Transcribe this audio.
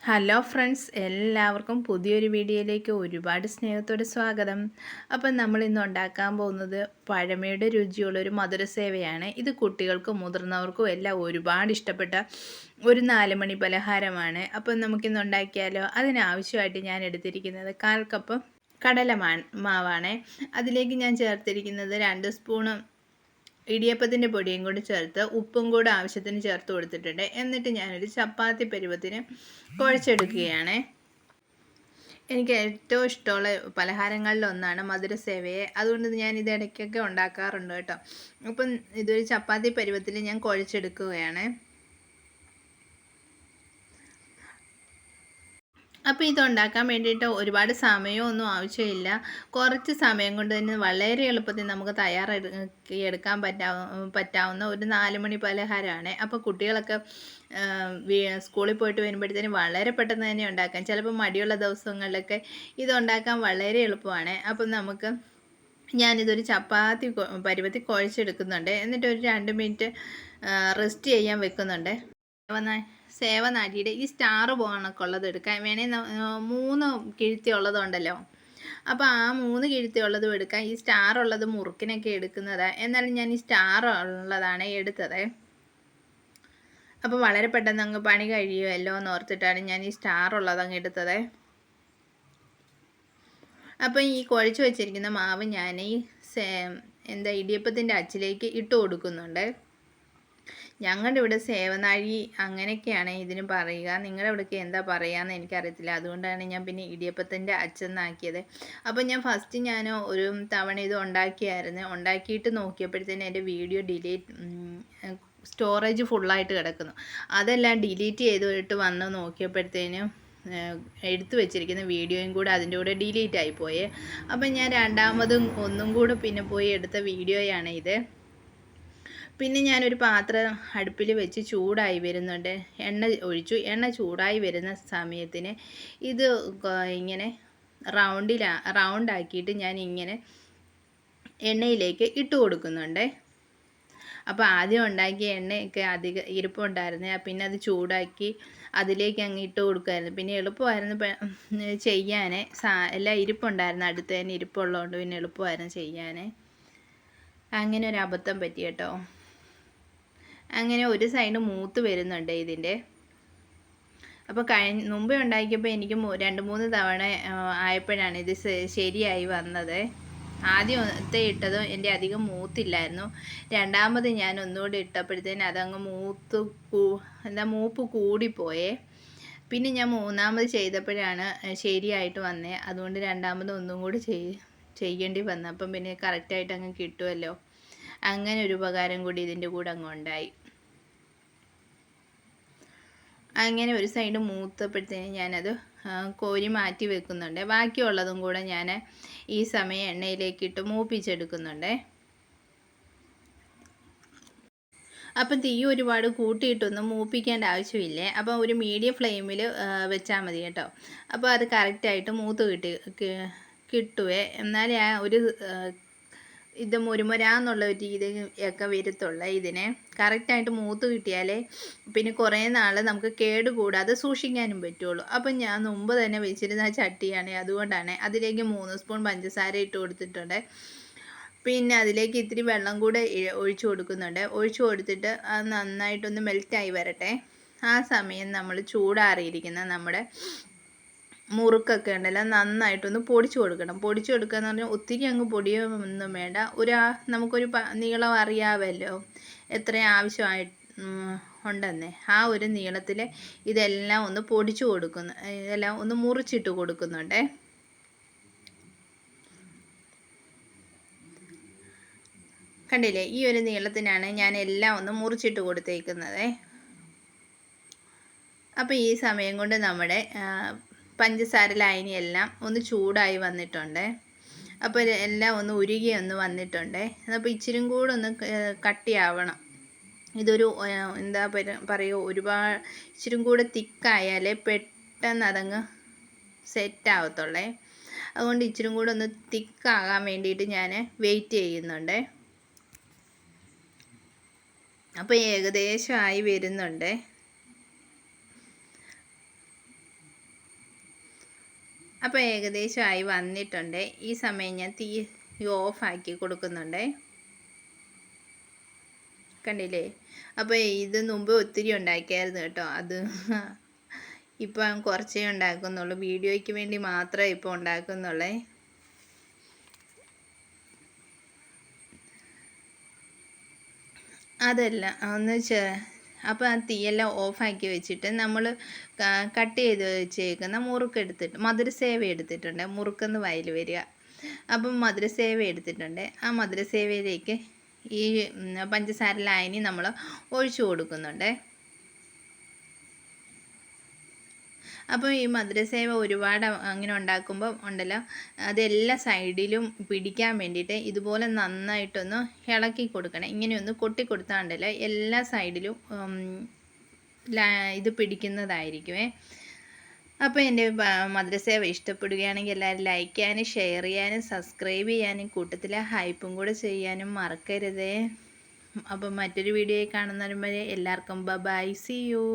Hello friends, എല്ലാവർക്കും പുതിയൊരു വീഡിയോയിലേക്ക് ഒരുപാട് സ്നേഹത്തോടെ സ്വാഗതം. അപ്പം നമ്മൾ ഇന്ന് ഉണ്ടാക്കാൻ പോകുന്നത് പഴമയുടെ രുചിയുള്ളൊരു മധുരസേവയാണ്. ഇത് കുട്ടികൾക്കും മുതിർന്നവർക്കും എല്ലാം ഒരുപാട് ഇഷ്ടപ്പെട്ട ഒരു 4 മണി പലഹാരമാണ്. അപ്പം നമുക്കിന്ന് ഉണ്ടാക്കിയാലോ? അതിനാവശ്യമായിട്ട് ഞാൻ എടുത്തിരിക്കുന്നത് 1/4 കപ്പ് മാവാണ്. അതിലേക്ക് ഞാൻ ചേർത്തിരിക്കുന്നത് 2 സ്പൂണ് ഇടിയപ്പത്തിൻ്റെ പൊടിയും കൂടി ചേർത്ത് ഉപ്പും കൂടെ ആവശ്യത്തിന് ചേർത്ത് കൊടുത്തിട്ടുണ്ട്. എന്നിട്ട് ഞാനൊരു ചപ്പാത്തി പരുവത്തിന് കുഴച്ചെടുക്കുകയാണ്. എനിക്ക് ഏറ്റവും ഇഷ്ടമുള്ള പലഹാരങ്ങളിലൊന്നാണ് മധുരസേവയെ. അതുകൊണ്ട് ഞാനിത് ഇടയ്ക്കൊക്കെ ഉണ്ടാക്കാറുണ്ട് കേട്ടോ. അപ്പം ഇതൊരു ചപ്പാത്തി പരുവത്തിൽ ഞാൻ കുഴച്ചെടുക്കുകയാണ്. അപ്പോൾ ഇതുണ്ടാക്കാൻ വേണ്ടിയിട്ട് ഒരുപാട് സമയമൊന്നും ആവശ്യമില്ല. കുറച്ച് സമയം കൊണ്ട് തന്നെ വളരെ എളുപ്പത്തിൽ നമുക്ക് തയ്യാറാക്കി എടുക്കാൻ പറ്റാവുന്ന ഒരു 4 മണി പലഹാരമാണ്. അപ്പോൾ കുട്ടികളൊക്കെ സ്കൂളിൽ പോയിട്ട് വരുമ്പോഴത്തേനും വളരെ പെട്ടെന്ന് തന്നെ ഉണ്ടാക്കാം. ചിലപ്പോൾ മടിയുള്ള ദിവസങ്ങളിലൊക്കെ ഇതുണ്ടാക്കാൻ വളരെ എളുപ്പമാണ്. അപ്പം ഞാനിതൊരു ചപ്പാത്തി പരുവത്തിൽ കുഴച്ചെടുക്കുന്നുണ്ട്. എന്നിട്ട് ഒരു 2 മിനിറ്റ് റെസ്റ്റ് ചെയ്യാൻ വെക്കുന്നുണ്ട്. സേവനാഴിയുടെ ഈ സ്റ്റാർ പോകണക്കുള്ളത് എടുക്കാൻ വേണേൽ 3 കിഴുത്തി ഉള്ളതുണ്ടല്ലോ. അപ്പോൾ ആ 3 കിഴുത്തി ഉള്ളതും എടുക്കാം. ഈ സ്റ്റാർ ഉള്ളത് മുറുക്കിനൊക്കെ എടുക്കുന്നത്. എന്നാലും ഞാൻ ഈ സ്റ്റാർ ഉള്ളതാണ് എടുത്തത്. അപ്പോൾ വളരെ പെട്ടെന്ന് അങ്ങ് പണി കഴിയുമല്ലോ എന്ന് ഓർത്തിട്ടാണ് ഞാൻ ഈ സ്റ്റാർ ഉള്ളത് അങ്ങ് എടുത്തത്. അപ്പോൾ ഈ കുഴച്ച് വെച്ചിരിക്കുന്ന മാവ് ഞാൻ ഈ ഇടിയപ്പത്തിൻ്റെ അച്ചിലേക്ക് ഇട്ട് കൊടുക്കുന്നുണ്ട്. ഞങ്ങളുടെ ഇവിടെ സേവനാഴി അങ്ങനെയൊക്കെയാണ് ഇതിന് പറയുക. നിങ്ങളുടെ ഇവിടേക്ക് എന്താ പറയുകയെന്ന് എനിക്കറിയത്തില്ല. അതുകൊണ്ടാണ് ഞാൻ പിന്നെ ഇടിയപ്പത്തിൻ്റെ അച്ചെന്നാക്കിയത്. അപ്പോൾ ഞാൻ ഒരു തവണ ഇത് ഉണ്ടാക്കിയിട്ട് നോക്കിയപ്പോഴത്തേനും എൻ്റെ വീഡിയോ സ്റ്റോറേജ് ഫുള്ളായിട്ട് കിടക്കുന്നു. അതെല്ലാം ഡിലീറ്റ് ചെയ്തിട്ട് വന്ന് നോക്കിയപ്പോഴത്തേനും എടുത്തു വെച്ചിരിക്കുന്ന വീഡിയോയും കൂടെ അതിൻ്റെ കൂടെ ഡിലീറ്റ് ആയിപ്പോയേ. അപ്പം ഞാൻ ഒന്നും കൂടെ പിന്നെ പോയി എടുത്ത വീഡിയോയാണ് ഇത്. പിന്നെ ഞാനൊരു പാത്രം അടുപ്പിൽ വെച്ച് ചൂടായി വരുന്നുണ്ട്. എണ്ണ ചൂടായി വരുന്ന സമയത്തിന് ഇത് ഇങ്ങനെ റൗണ്ടാക്കിയിട്ട് ഞാൻ ഇങ്ങനെ എണ്ണയിലേക്ക് ഇട്ട് കൊടുക്കുന്നുണ്ട്. അപ്പോൾ ആദ്യം ഉണ്ടാക്കിയ എണ്ണയൊക്കെ അധികം ഇരിപ്പുണ്ടായിരുന്നു. പിന്നെ അത് ചൂടാക്കി അതിലേക്ക് അങ്ങ് ഇട്ട് കൊടുക്കുമായിരുന്നു. പിന്നെ എളുപ്പമായിരുന്നു ചെയ്യാൻ. എല്ലാം ഇരിപ്പുണ്ടായിരുന്നു, അടുത്ത് തന്നെ ഇരിപ്പുള്ളതുകൊണ്ട് പിന്നെ എളുപ്പമായിരുന്നു ചെയ്യാൻ. അങ്ങനെ ഒരു അബദ്ധം പറ്റി കേട്ടോ. അങ്ങനെ ഒരു സൈഡ് മൂത്ത് വരുന്നുണ്ട് ഇതിൻ്റെ. അപ്പോൾ മുമ്പേ ഉണ്ടാക്കിയപ്പോൾ എനിക്ക് 2-3 തവണ ആയപ്പോഴാണ് ഇത് ശരിയായി വന്നത്. ആദ്യത്തെ ഇട്ടതും എൻ്റെ അധികം മൂത്തില്ലായിരുന്നു. രണ്ടാമത് ഞാൻ ഒന്നുകൂടി ഇട്ടപ്പോഴത്തേന് അതങ്ങ് മൂപ്പ് കൂടിപ്പോയേ. പിന്നെ ഞാൻ 3ാമത് ചെയ്തപ്പോഴാണ് ശരിയായിട്ട് വന്നത്. അതുകൊണ്ട് 2ാമത് ഒന്നും കൂടി ചെയ്യേണ്ടി വന്നു. അപ്പം പിന്നെ കറക്റ്റായിട്ട് അങ്ങ് കിട്ടുമല്ലോ. അങ്ങനെ ഒരു ഉപകാരം കൂടി ഇതിൻ്റെ കൂടെ അങ്ങ് ഉണ്ടായി. അങ്ങനെ ഒരു സൈഡ് മൂത്തപ്പോഴത്തേനും ഞാനത് കോരി മാറ്റി വെക്കുന്നുണ്ട്. ബാക്കിയുള്ളതും കൂടെ ഞാൻ ഈ സമയം എണ്ണയിലേക്കിട്ട് മൂപ്പിച്ചെടുക്കുന്നുണ്ട്. അപ്പം തീ ഒരുപാട് കൂട്ടിയിട്ടൊന്നും മൂപ്പിക്കേണ്ട ആവശ്യമില്ലേ. അപ്പോൾ ഒരു മീഡിയം ഫ്ലെയിമിൽ വെച്ചാൽ മതി കേട്ടോ. അപ്പോൾ അത് കറക്റ്റായിട്ട് മൂത്ത് കിട്ടുവേ. എന്നാലേ ആ ഒരു ഇത് മുരുമുരാന്നുള്ള ഒരു രീതിയൊക്കെ വരത്തുള്ളൂ. ഇതിനെ കറക്റ്റായിട്ട് മൂത്ത് കിട്ടിയാലേ പിന്നെ കുറേ നാൾ നമുക്ക് കേടുകൂടാതെ സൂക്ഷിക്കാനും പറ്റുള്ളൂ. അപ്പം ഞാൻ മുമ്പ് തന്നെ വെച്ചിരുന്ന ചട്ടിയാണ്, അതുകൊണ്ടാണ്. അതിലേക്ക് 3 സ്പൂൺ പഞ്ചസാര ഇട്ട് കൊടുത്തിട്ടുണ്ട്. പിന്നെ അതിലേക്ക് ഇത്തിരി വെള്ളം കൂടെ ഒഴിച്ചു കൊടുക്കുന്നുണ്ട്. ഒഴിച്ചു കൊടുത്തിട്ട് അത് നന്നായിട്ടൊന്ന് മെൽറ്റായി വരട്ടെ. ആ സമയം നമ്മൾ ചൂടാറിയിരിക്കുന്ന നമ്മുടെ മുറുക്കൊക്കെ ഉണ്ടല്ലോ, നന്നായിട്ടൊന്ന് പൊടിച്ചു കൊടുക്കണം. പൊടിച്ചു കൊടുക്കുക എന്ന് പറഞ്ഞാൽ ഒത്തിരി അങ്ങ് പൊടിയൊന്നും വേണ്ട. നമുക്കൊരു നീളം അറിയാമല്ലോ എത്ര ആവശ്യമായിട്ട് ഉണ്ടെന്നേ. ആ ഒരു നീളത്തിൽ ഇതെല്ലാം ഒന്ന് പൊടിച്ചു കൊടുക്കുന്നു. ഇതെല്ലാം ഒന്ന് മുറിച്ചിട്ട് കൊടുക്കുന്നുണ്ട്. കണ്ടില്ലേ, ഈ ഒരു നീളത്തിനാണ് ഞാൻ എല്ലാം ഒന്ന് മുറിച്ചിട്ട് കൊടുത്തേക്കുന്നത്. അപ്പോൾ ഈ സമയം കൊണ്ട് നമ്മുടെ പഞ്ചസാര ലായനിയെല്ലാം ഒന്ന് ചൂടായി വന്നിട്ടുണ്ട്. അപ്പോൾ എല്ലാം ഒന്ന് ഉരുകി വന്നിട്ടുണ്ട്. അപ്പോൾ ഇച്ചിരി കൂടെ ഒന്ന് കട്ടിയാവണം. ഇതൊരു എന്താ പറയുക, ഇച്ചിരി കൂടെ തിക്കായാലേ പെട്ടെന്ന് അതങ്ങ് സെറ്റാവത്തുള്ളേ. അതുകൊണ്ട് ഇച്ചിരി കൂടെ ഒന്ന് തിക്കാകാൻ വേണ്ടിയിട്ട് ഞാൻ വെയിറ്റ് ചെയ്യുന്നുണ്ട്. അപ്പോൾ ഏകദേശമായി വരുന്നുണ്ട്. അപ്പോൾ ഏകദേശം ആയി വന്നിട്ടുണ്ട്. ഈ സമയം ഞാൻ തീ ഓഫാക്കി കൊടുക്കുന്നുണ്ട്. കണ്ടില്ലേ? അപ്പോൾ ഇത് മുമ്പ് ഒത്തിരി ഉണ്ടാക്കിയായിരുന്നു കേട്ടോ. അത് ഇപ്പം കുറച്ചേ ഉണ്ടാക്കുന്നുള്ളൂ. വീഡിയോയ്ക്ക് വേണ്ടി മാത്രമേ ഇപ്പോൾ ഉണ്ടാക്കുന്നുള്ളേ. അതല്ല ഒന്ന് അപ്പോൾ ആ തീയെല്ലാം ഓഫാക്കി വെച്ചിട്ട് നമ്മൾ കട്ട് ചെയ്ത് വെച്ചേക്കുന്ന മുറുക്കെടുത്തിട്ട് മധുരസേവ എടുത്തിട്ടുണ്ട്. മുറുക്കെന്ന് വയൽ വരിക. അപ്പം മധുരസേവ എടുത്തിട്ടുണ്ട്. ആ മധുരസേവയിലേക്ക് ഈ പഞ്ചസാര ലായനി നമ്മൾ ഒഴിച്ചു കൊടുക്കുന്നുണ്ട്. അപ്പോൾ ഈ മധുരസേവ ഒരുപാട് അങ്ങനെ ഉണ്ടാക്കുമ്പോൾ ഉണ്ടല്ലോ, അതെല്ലാ സൈഡിലും പിടിക്കാൻ വേണ്ടിയിട്ട് ഇതുപോലെ നന്നായിട്ടൊന്ന് ഇളക്കി കൊടുക്കണം. ഇങ്ങനെയൊന്ന് കൊട്ടി കൊടുത്താൽ ഉണ്ടല്ലോ എല്ലാ സൈഡിലും ഇത് പിടിക്കുന്നതായിരിക്കുമേ. അപ്പോൾ എൻ്റെ മധുരസേവ ഇഷ്ടപ്പെടുകയാണെങ്കിൽ എല്ലാവരും ലൈക്ക് ചെയ്യാനും ഷെയർ ചെയ്യാനും സബ്സ്ക്രൈബ് ചെയ്യാനും കൂട്ടത്തിൽ ഹൈപ്പും കൂടെ ചെയ്യാനും മറക്കരുതേ. അപ്പം മറ്റൊരു വീഡിയോയിൽ കാണുന്നവരെ എല്ലാവർക്കും ബൈ, സീ യു.